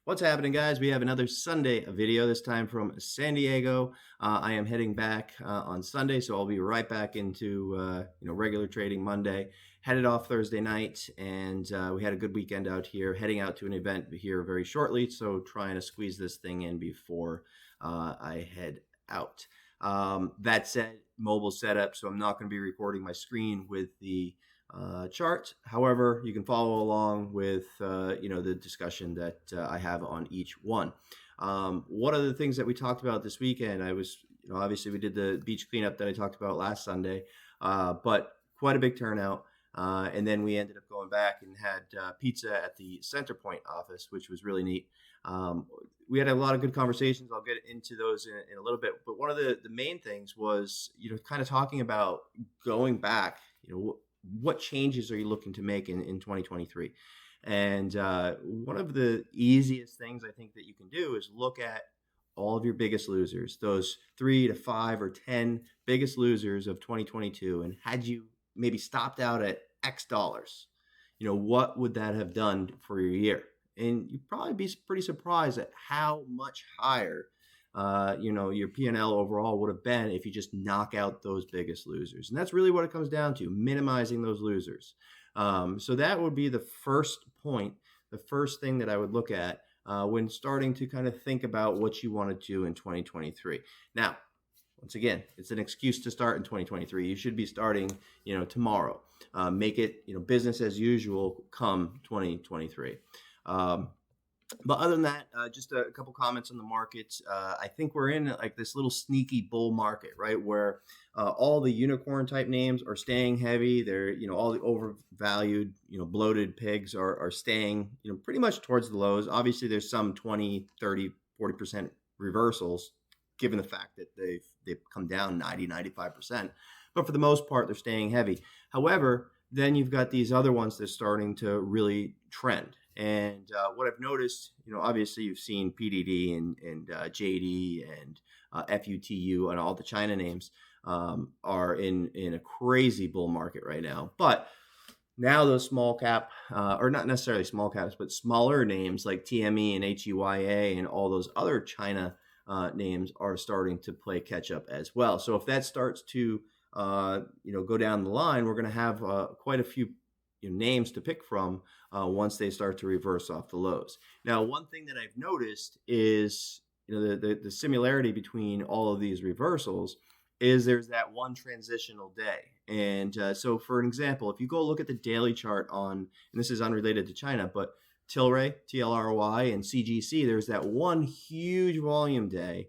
What's happening, guys? We have another Sunday video, this time from San Diego. I am heading back on Sunday, so I'll be right back into regular trading Monday. Headed off Thursday night, and we had a good weekend out here. Heading out to an event here very shortly, so trying to squeeze this thing in before I head out. That said, mobile setup, so I'm not going to be recording my screen with the chart. However, you can follow along with the discussion that I have on each one. One of the things that we talked about this weekend, obviously we did the beach cleanup that I talked about last Sunday, but quite a big turnout. And then we ended up going back and had pizza at the Centerpoint office, which was really neat. We had a lot of good conversations. I'll get into those in a little bit. But one of the main things was, kind of talking about going back, what changes are you looking to make in 2023? And one of the easiest things I think that you can do is look at all of your biggest losers, those 3 to 5 or 10 biggest losers of 2022. And had you maybe stopped out at X dollars, what would that have done for your year? And you'd probably be pretty surprised at how much higher your P&L overall would have been if you just knock out those biggest losers. And that's really what it comes down to, minimizing those losers. So that would be the first point, the first thing that I would look at when starting to kind of think about what you want to do in 2023. Now, once again, it's an excuse to start in 2023. You should be starting, tomorrow. Make it, business as usual come 2023. But other than that, just a couple comments on the market. I think we're in like this little sneaky bull market, right? Where all the unicorn type names are staying heavy. They're, all the overvalued, bloated pigs are staying, pretty much towards the lows. Obviously, there's some 20, 30, 40% reversals, given the fact that they've come down 90, 95%. But for the most part, they're staying heavy. However, then you've got these other ones that are starting to really trend. And what I've noticed, obviously you've seen PDD and JD and FUTU and all the China names are in a crazy bull market right now. But now those small cap, or not necessarily small caps, but smaller names like TME and HUYA and all those other China names are starting to play catch up as well. So if that starts to go down the line, we're going to have quite a few names to pick from once they start to reverse off the lows. Now, one thing that I've noticed is the similarity between all of these reversals is there's that one transitional day. And so for an example, if you go look at the daily chart on, and this is unrelated to China, but Tilray, TLRY, and CGC, there's that one huge volume day.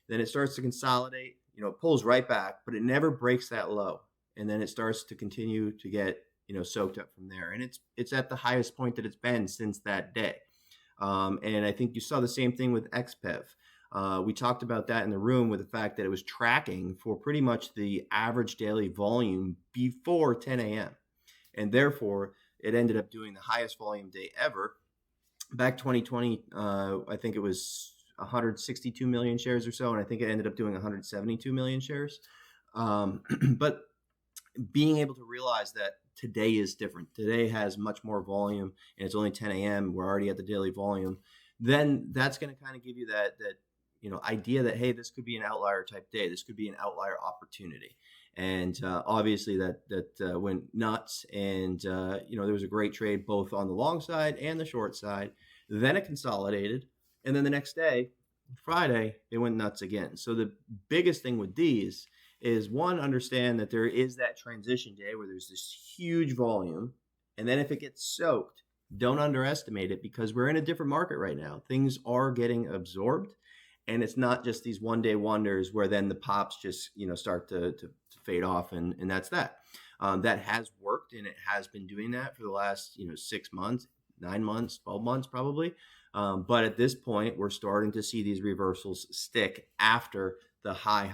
Then it starts to consolidate, it pulls right back, but it never breaks that low. And then it starts to continue to get soaked up from there. And it's at the highest point that it's been since that day. And I think you saw the same thing with XPEV. We talked about that in the room with the fact that it was tracking for pretty much the average daily volume before 10 a.m. And therefore, it ended up doing the highest volume day ever. Back 2020, I think it was 162 million shares or so, and I think it ended up doing 172 million shares. But being able to realize that today is different. Today has much more volume, and it's only 10 a.m. We're already at the daily volume. Then that's going to kind of give you that idea that, hey, this could be an outlier type day. This could be an outlier opportunity. And obviously that went nuts. And there was a great trade both on the long side and the short side. Then it consolidated, and then the next day, Friday, it went nuts again. So the biggest thing with these is, one, understand that there is that transition day where there's this huge volume. And then if it gets soaked, don't underestimate it, because we're in a different market right now. Things are getting absorbed, and it's not just these one-day wonders where then the pops just, start to fade off, and that's that. That has worked, and it has been doing that for the last, 6 months, 9 months, 12 months probably. But at this point, we're starting to see these reversals stick after the high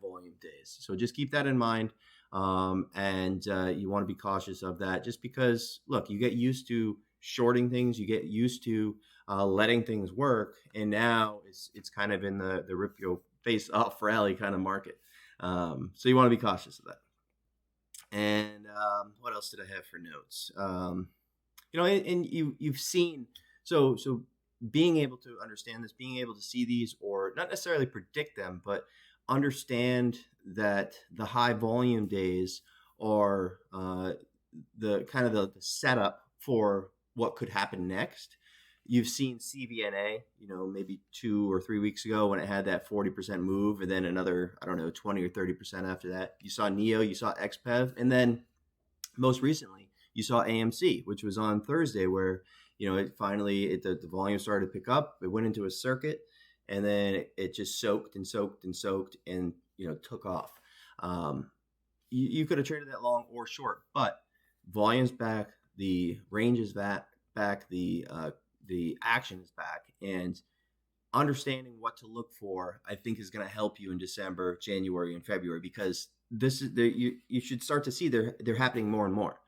volume days. So just keep that in mind. And you want to be cautious of that, just because, look, you get used to shorting things, you get used to letting things work. And now it's kind of in the rip your face off rally kind of market. So you want to be cautious of that. And what else did I have for notes? And you've seen, so being able to understand this, being able to see these, or not necessarily predict them, but understand that the high volume days are the kind of the setup for what could happen next. You've seen CVNA, maybe 2 or 3 weeks ago when it had that 40% move, and then another, I don't know, 20 or 30% after that. You saw NEO, you saw XPEV, and then most recently you saw AMC, which was on Thursday, where it finally the volume started to pick up. It went into a circuit, and then it just soaked and soaked and soaked, and took off. You could have traded that long or short, but volume's back, the range is back, the action is back, and understanding what to look for, I think, is going to help you in December, January, and February, because this is you should start to see they're happening more and more.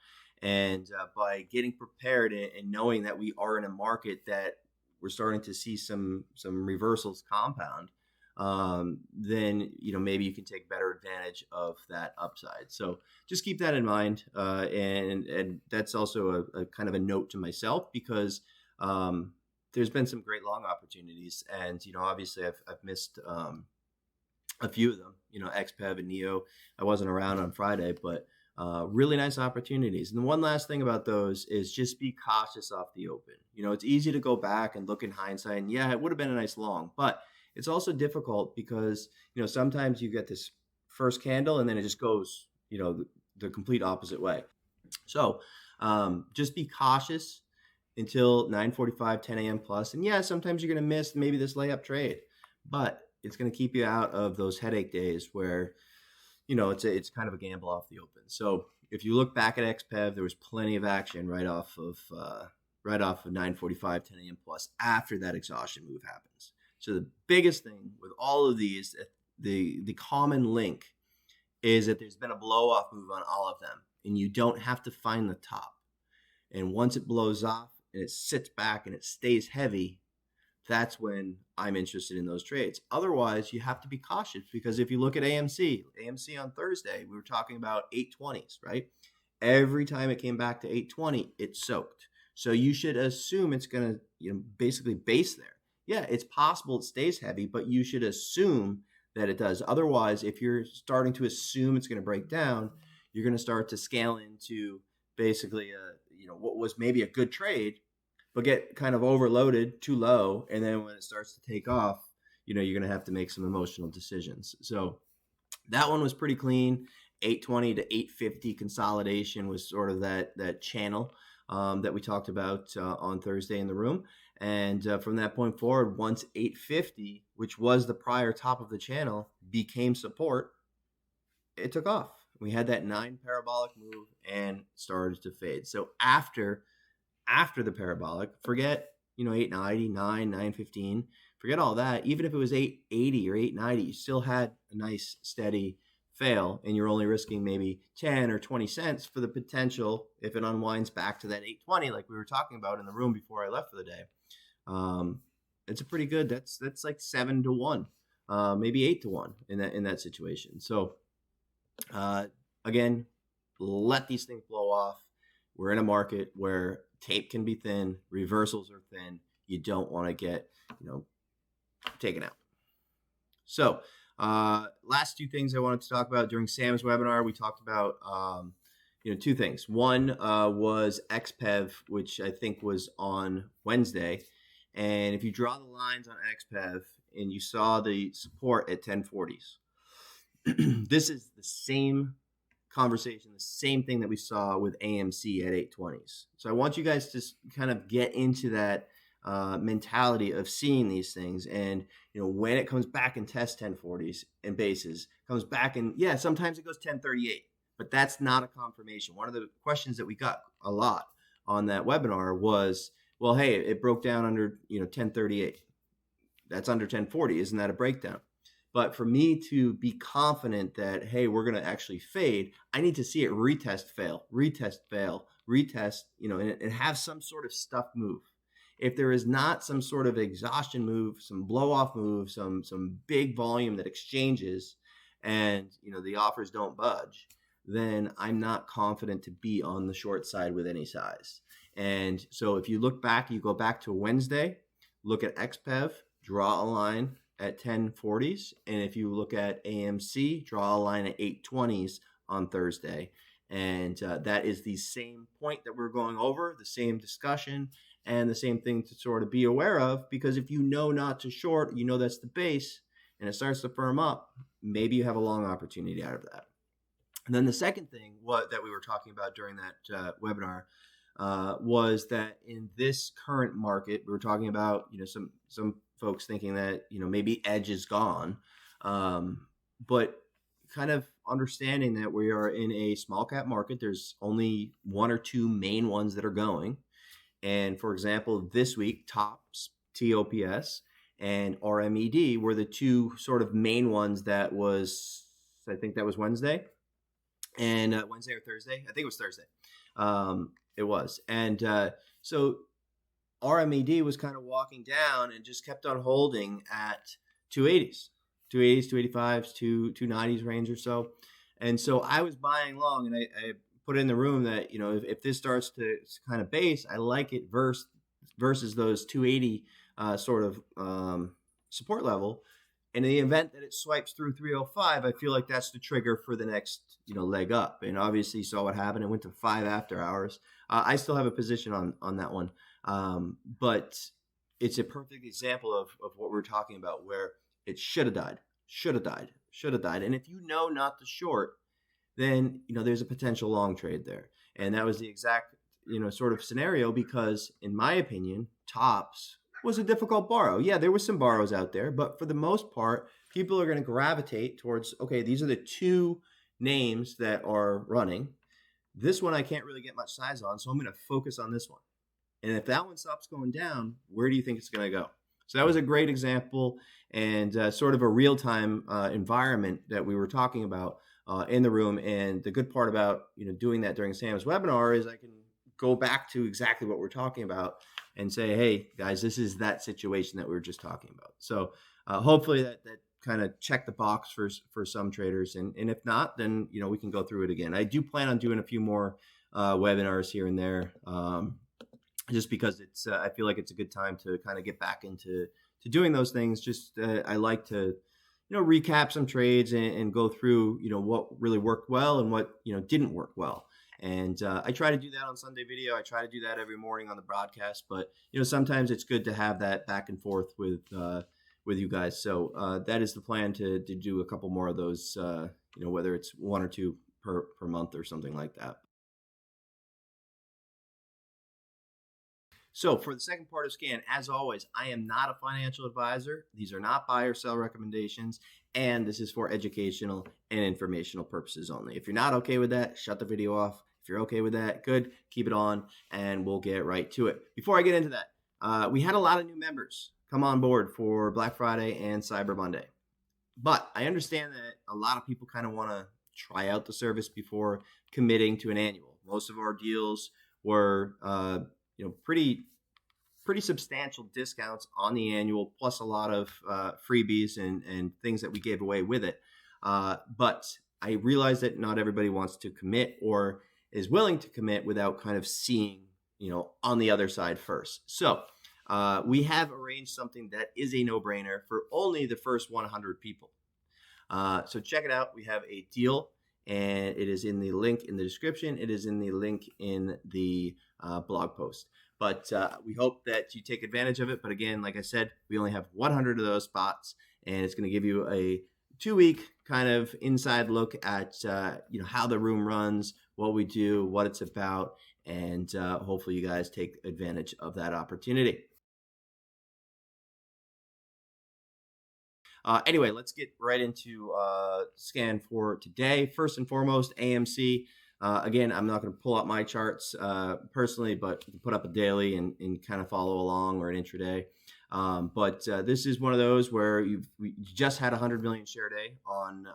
And by getting prepared and knowing that we are in a market that we're starting to see some reversals compound, then maybe you can take better advantage of that upside. So just keep that in mind, and that's also a kind of a note to myself, because there's been some great long opportunities, and obviously I've missed a few of them. XPEV and NEO. I wasn't around on Friday, but really nice opportunities. And the one last thing about those is just be cautious off the open. It's easy to go back and look in hindsight, and yeah, it would have been a nice long, but it's also difficult because sometimes you get this first candle and then it just goes the complete opposite way. So just be cautious until 9:45, 10 a.m. plus. And yeah, sometimes you're going to miss maybe this layup trade, but it's going to keep you out of those headache days where, it's kind of a gamble off the open. So if you look back at XPEV, there was plenty of action right off of 9:45, 10 a.m. plus after that exhaustion move happens. So the biggest thing with all of these, the common link is that there's been a blow off move on all of them, and you don't have to find the top. And once it blows off and it sits back and it stays heavy, that's when I'm interested in those trades. Otherwise, you have to be cautious, because if you look at AMC on Thursday, we were talking about 820s, right? Every time it came back to 820, it soaked. So you should assume it's going to, basically base there. Yeah, it's possible it stays heavy, but you should assume that it does. Otherwise, if you're starting to assume it's going to break down, you're going to start to scale into basically what was maybe a good trade, but get kind of overloaded too low. And then when it starts to take off, you're going to have to make some emotional decisions. So that one was pretty clean. 820 to 850 consolidation was sort of that channel that we talked about on Thursday in the room. And from that point forward, once 850, which was the prior top of the channel, became support, it took off. We had that 9 parabolic move and started to fade. So after the parabolic, forget 890, 915, forget all that. Even if it was 880 or 890, you still had a nice steady fail, and you're only risking maybe 10 or 20 cents for the potential if it unwinds back to that 820, like we were talking about in the room before I left for the day. It's a pretty good. That's like 7 to 1, maybe 8 to 1 in that situation. So again, let these things blow off. We're in a market where tape can be thin, reversals are thin. You don't want to get taken out. So last 2 things I wanted to talk about during Sam's webinar. We talked about 2 things. One was XPEV, which I think was on Wednesday. And if you draw the lines on XPEV and you saw the support at 1040s, this is the same conversation, the same thing that we saw with AMC at 820s. So I want you guys to kind of get into that mentality of seeing these things. And, when it comes back and tests 1040s and bases, comes back and, yeah, sometimes it goes 1038, but that's not a confirmation. One of the questions that we got a lot on that webinar was, well, hey, it broke down under 1038. That's under 1040. Isn't that a breakdown? But for me to be confident that, hey, we're going to actually fade, I need to see it retest, fail, retest, and have some sort of stuff move. If there is not some sort of exhaustion move, some blow off move, some big volume that exchanges, and the offers don't budge, then I'm not confident to be on the short side with any size. And so if you look back, you go back to Wednesday, look at XPEV, draw a line at 1040s. And if you look at AMC, draw a line at 820s on Thursday. And that is the same point that we're going over, the same discussion, and the same thing to sort of be aware of, because if you know not to short, you know that's the base, and it starts to firm up, maybe you have a long opportunity out of that. And then the second thing that we were talking about during that webinar was that in this current market, we were talking about, some folks thinking that, maybe edge is gone, but kind of understanding that we are in a small cap market. There's only one or two main ones that are going. And for example, this week, TOPS, TOPS, and RMED were the two sort of main ones. I think that was Wednesday. And Wednesday or Thursday? I think it was Thursday. It was. And so RMED was kind of walking down and just kept on holding at 280s, 285s, 290s range or so. And so I was buying long, and I put in the room that, if this starts to kind of base, I like it versus those 280 sort of support level. And in the event that it swipes through 305, I feel like that's the trigger for the next, leg up. And obviously you saw what happened. It went to 5 after hours. I still have a position on that one. But it's a perfect example of what we're talking about, where it should have died. And if you know not to short, then, there's a potential long trade there. And that was the exact, sort of scenario, because in my opinion, TOPS was a difficult borrow. Yeah, there was some borrows out there, but for the most part, people are going to gravitate towards, okay, these are the two names that are running. This one I can't really get much size on, so I'm going to focus on this one. And if that one stops going down, where do you think it's going to go? So that was a great example, and sort of a real-time environment that we were talking about in the room. And the good part about doing that during Sam's webinar is I can go back to exactly what we're talking about and say, hey guys, this is that situation that we were just talking about. So hopefully that kind of checked the box for some traders, and if not, then we can go through it again. I do plan on doing a few more webinars here and there, just because it's I feel like it's a good time to kind of get back into doing those things. Just I like to recap some trades and go through what really worked well and what didn't work well. And I try to do that on Sunday video. I try to do that every morning on the broadcast, but sometimes it's good to have that back and forth with you guys. So that is the plan, to do a couple more of those, whether it's one or two per month or something like that. So for the second part of Scan, as always, I am not a financial advisor. These are not buy or sell recommendations, and this is for educational and informational purposes only. If you're not okay with that, shut the video off. If you're okay with that, good, keep it on, and we'll get right to it. Before I get into that, we had a lot of new members come on board for Black Friday and Cyber Monday. But I understand that a lot of people kind of want to try out the service before committing to an annual. Most of our deals were pretty substantial discounts on the annual, plus a lot of freebies and things that we gave away with it. But I realize that not everybody wants to commit or is willing to commit without kind of seeing, on the other side first. So we have arranged something that is a no-brainer for only the first 100 people. So check it out. We have a deal, and it is in the link in the description. It is in the link in the blog post. But we hope that you take advantage of it. But again, like I said, we only have 100 of those spots, and it's going to give you a 2-week kind of inside look at how the room runs, what we do, what it's about, and hopefully you guys take advantage of that opportunity. Anyway, let's get right into Scan for today. First and foremost, AMC. Again, I'm not going to pull up my charts personally, but you can put up a daily and kind of follow along, or an intraday. But this is one of those where we just had 100 million share day on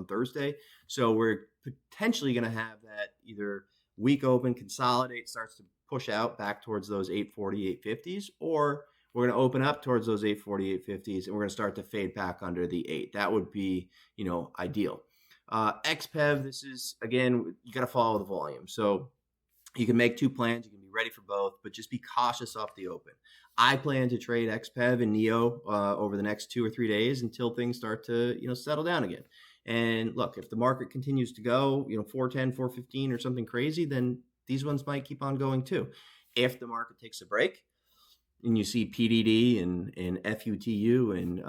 Thursday. So we're potentially going to have that either week open, consolidate, starts to push out back towards those 840, 850s, or we're going to open up towards those 840, 850s, and we're going to start to fade back under the 8. That would be, ideal. XPEV, this is, again, you got to follow the volume. So You can make two plans. You can be ready for both, but just be cautious off the open. I plan to trade XPEV and NEO over the next 2 or 3 days until things start to, settle down again. And look, if the market continues to go, 410, 415 or something crazy, then these ones might keep on going too. If the market takes a break and you see PDD and FUTU and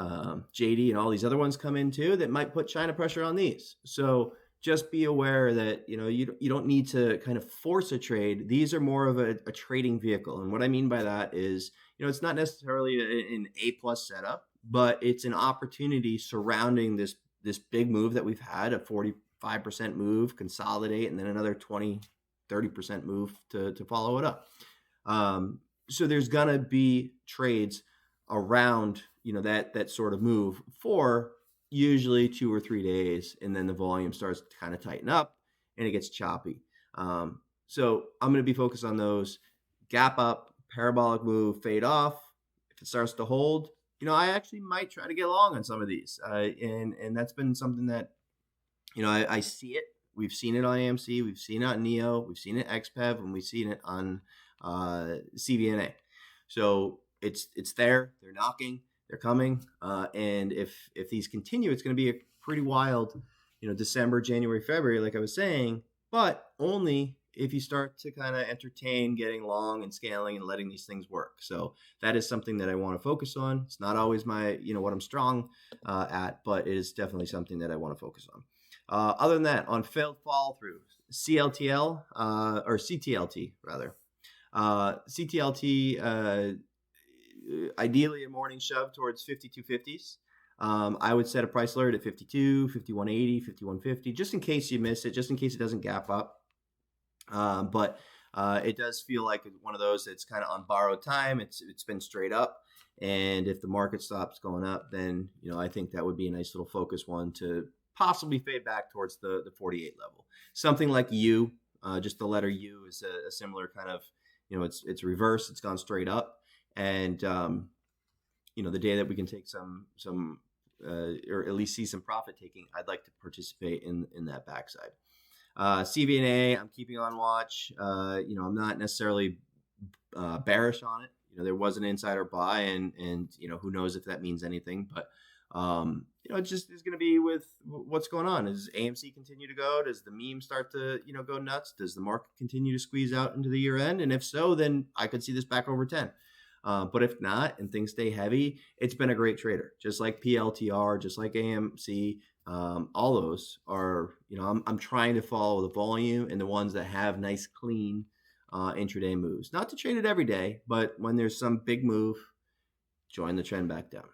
JD and all these other ones come in too, that might put China pressure on these. So just be aware that you don't need to kind of force a trade. These are more of a trading vehicle, and what I mean by that is it's not necessarily an A+ setup, but it's an opportunity surrounding this big move that we've had, a 45% move, consolidate, and then another 20-30% move to follow it up. So there's gonna be trades around that sort of move for usually 2 or 3 days, and then the volume starts to kind of tighten up and it gets choppy. So I'm going to be focused on those. Gap up, parabolic move, fade off. If it starts to hold, I actually might try to get along on some of these. And that's been something that, I see it. We've seen it on AMC. We've seen it on NEO. We've seen it XPEV, and we've seen it on CVNA. So it's there. They're knocking. They're coming, and if these continue, it's going to be a pretty wild, December, January, February, like I was saying, but only if you start to kind of entertain getting long and scaling and letting these things work. So that is something that I want to focus on. It's not always my, what I'm strong at, but it is definitely something that I want to focus on. Other than that, on failed follow through, CLTL or CTLT rather, CTLT. Ideally a morning shove towards 52.50s. I would set a price alert at 52, 51.80, 51.50, just in case you miss it, just in case it doesn't gap up. But it does feel like one of those that's kind of on borrowed time. It's been straight up. And if the market stops going up, then, I think that would be a nice little focus one to possibly fade back towards the 48 level. Something like U, just the letter U is a similar kind of, it's reverse. It's gone straight up. And, the day that we can take some or at least see some profit taking, I'd like to participate in that backside. CVNA, I'm keeping on watch. I'm not necessarily bearish on it. There was an insider buy, and who knows if that means anything, but it just is going to be with what's going on. Does AMC continue to go? Does the meme start to go nuts? Does the market continue to squeeze out into the year end? And if so, then I could see this back over 10. But if not, and things stay heavy, it's been a great trader. Just like PLTR, just like AMC, all those are, I'm trying to follow the volume and the ones that have nice, clean intraday moves. Not to trade it every day, but when there's some big move, join the trend back down.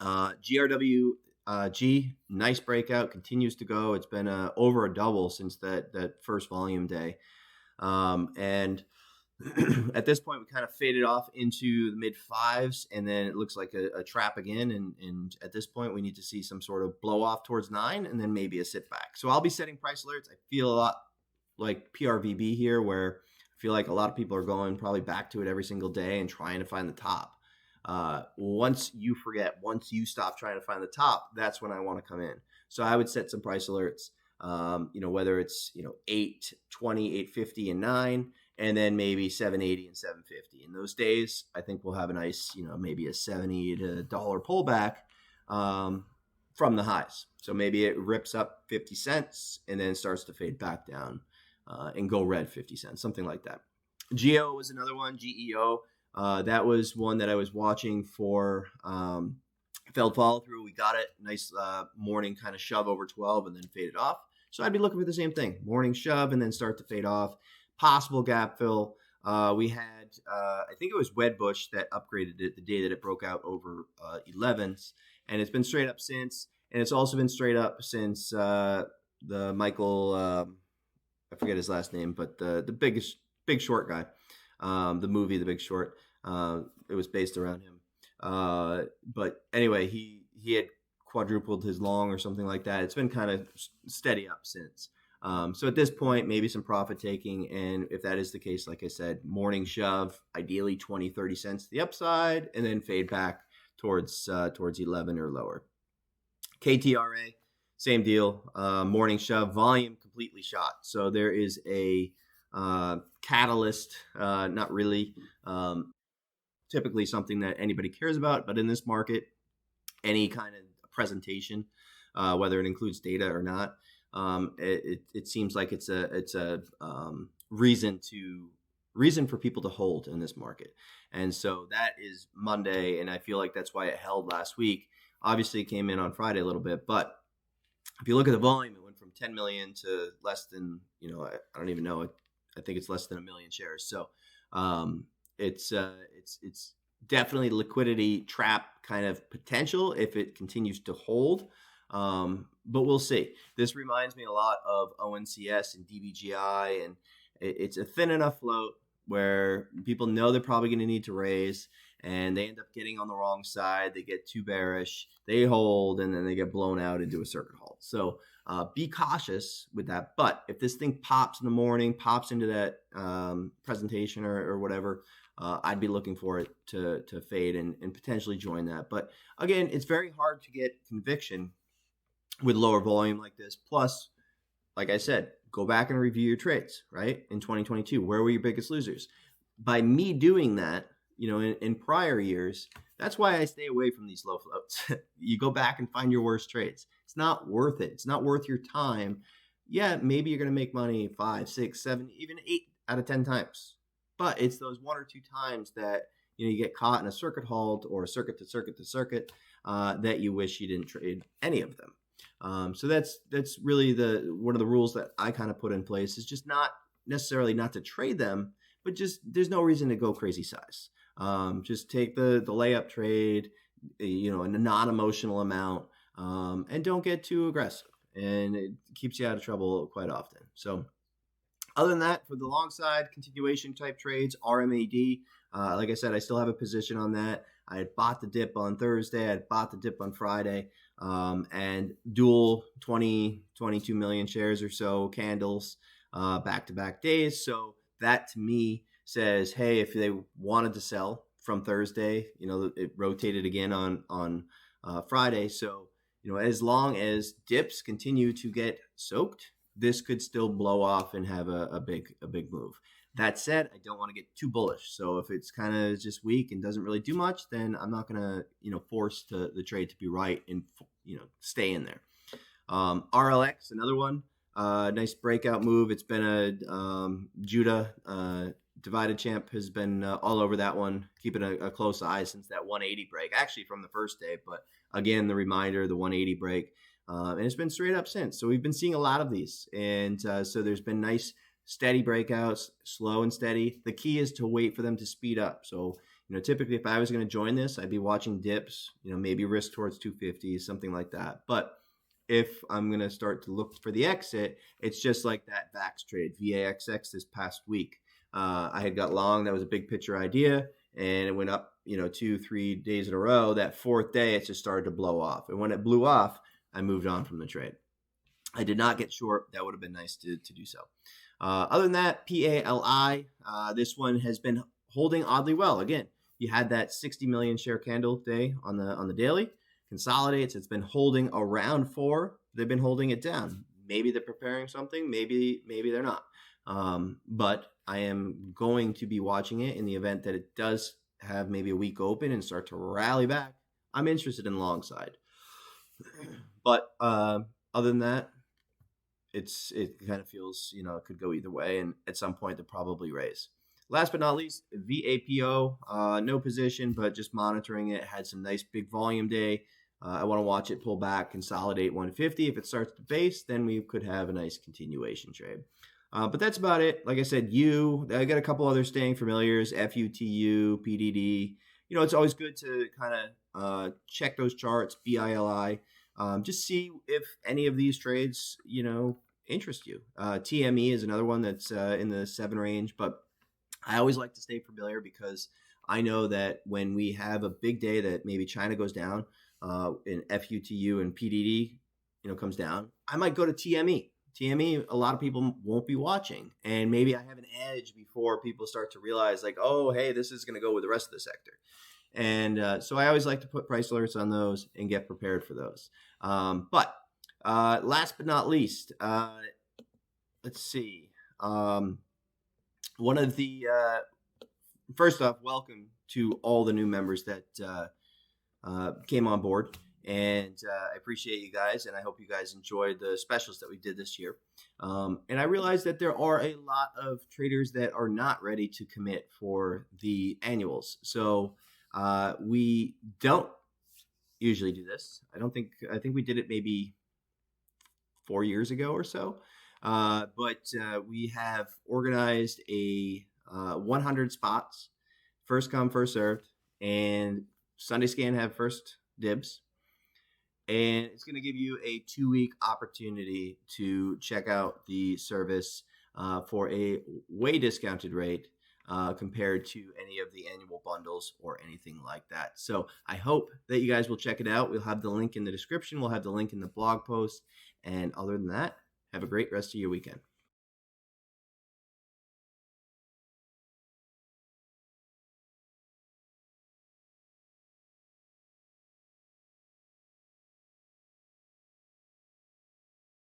GRWG, nice breakout, continues to go. It's been over a double since that first volume day. And at this point, we kind of faded off into the mid fives, and then it looks like a trap again. And at this point, we need to see some sort of blow off towards 9, and then maybe a sit back. So I'll be setting price alerts. I feel a lot like PRVB here, where I feel like a lot of people are going probably back to it every single day and trying to find the top. Once you stop trying to find the top, that's when I want to come in. So I would set some price alerts, whether it's, 820, 850 and 9, and then maybe 780 and 750. In those days, I think we'll have a nice, maybe a $70 pullback from the highs. So maybe it rips up 50 cents and then starts to fade back down and go red 50 cents, something like that. GEO was another one, GEO. That was one that I was watching for failed follow through. We got it. Nice morning kind of shove over 12 and then faded off. So I'd be looking for the same thing. Morning shove and then start to fade off. Possible gap fill. We had, I think it was Wedbush that upgraded it the day that it broke out over 11s. And it's been straight up since. And it's also been straight up since the Michael, I forget his last name, but the Big Short guy. The movie, The Big Short. It was based around him. But anyway, he had quadrupled his long or something like that. It's been kind of steady up since. So at this point, maybe some profit taking. And if that is the case, like I said, morning shove, ideally 20, 30 cents to the upside, and then fade back towards 11 or lower. KTRA, same deal. Morning shove, volume completely shot. So there is a catalyst, not really. Typically something that anybody cares about, but in this market, any kind of presentation, whether it includes data or not, it seems like it's a reason for people to hold in this market. And so that is Monday, and I feel like that's why it held last week. Obviously, it came in on Friday a little bit, but if you look at the volume, it went from 10 million to less than, I don't even know. I think it's less than a million shares. So it's definitely liquidity trap kind of potential if it continues to hold. But we'll see. This reminds me a lot of ONCS and DBGI, and it's a thin enough float where people know they're probably going to need to raise, and they end up getting on the wrong side. They get too bearish, they hold, and then they get blown out into a circuit halt. So be cautious with that. But if this thing pops in the morning, pops into that presentation or whatever, I'd be looking for it to fade and potentially join that. But again, it's very hard to get conviction with lower volume like this. Plus, like I said, go back and review your trades, right? In 2022, where were your biggest losers? By me doing that, in prior years, that's why I stay away from these low floats. You go back and find your worst trades. It's not worth it. It's not worth your time. Yeah, maybe you're going to make money 5, 6, 7, even 8 out of 10 times. But it's those 1 or 2 times that you get caught in a circuit halt or circuit to circuit to circuit that you wish you didn't trade any of them. So that's really one of the rules that I kind of put in place, is just not necessarily not to trade them, but just there's no reason to go crazy size. Just take the layup trade, in a non-emotional amount, and don't get too aggressive, and it keeps you out of trouble quite often. So other than that, for the long side, continuation type trades, RMAD, like I said, I still have a position on that. I had bought the dip on Thursday. I had bought the dip on Friday, and dual 22 million shares or so candles back-to-back days. So that to me says, hey, if they wanted to sell from Thursday, it rotated again on Friday. So, as long as dips continue to get soaked, this could still blow off and have a big move. That said, I don't want to get too bullish. So if it's kind of just weak and doesn't really do much, then I'm not going to, force the trade to be right and, stay in there. RLX, another one, nice breakout move. It's been a Judah divided champ has been all over that one, keeping a close eye since that 180 break, actually from the first day. But again, the reminder, the 180 break, and it's been straight up since. So we've been seeing a lot of these. And so there's been nice steady breakouts, slow and steady. The key is to wait for them to speed up. So, typically if I was going to join this, I'd be watching dips, maybe risk towards 250, something like that. But if I'm going to start to look for the exit, it's just like that VAX trade, VAXX this past week. I had got long. That was a big picture idea, and it went up, 2-3 days in a row. That fourth day, it just started to blow off. And when it blew off, I moved on from the trade. I did not get short. That would have been nice to do so. Other than that, PALI, this one has been holding oddly well. Again, you had that 60 million share candle day on the daily. Consolidates. It's been holding around 4. They've been holding it down. Maybe they're preparing something. Maybe they're not. But I am going to be watching it in the event that it does have maybe a weak open and start to rally back. I'm interested in long side. But other than that, it kind of feels, it could go either way. And at some point, they'll probably raise. Last but not least, VAPO, no position, but just monitoring it. Had some nice big volume day. I want to watch it pull back, consolidate 150. If it starts to base, then we could have a nice continuation trade. But that's about it. Like I said, I got a couple other staying familiars, FUTU, PDD. It's always good to kind of check those charts, BILI. Just see if any of these trades, interest you. TME is another one that's in the 7 range, but I always like to stay familiar because I know that when we have a big day that maybe China goes down, in FUTU and PDD, comes down, I might go to TME. TME, a lot of people won't be watching, and maybe I have an edge before people start to realize, like, oh, hey, this is going to go with the rest of the sector. And so I always like to put price alerts on those and get prepared for those. But last but not least, let's see. one of the first off, welcome to all the new members that came on board. And I appreciate you guys, and I hope you guys enjoyed the specials that we did this year. And I realize that there are a lot of traders that are not ready to commit for the annuals. So we don't usually do this. I think we did it maybe 4 years ago or so. But we have organized a 100 spots, first come, first served, and Sunday Scan have first dibs. And it's going to give you a 2-week opportunity to check out the service for a way discounted rate compared to any of the annual bundles or anything like that. So I hope that you guys will check it out. We'll have the link in the description. We'll have the link in the blog post. And other than that, have a great rest of your weekend.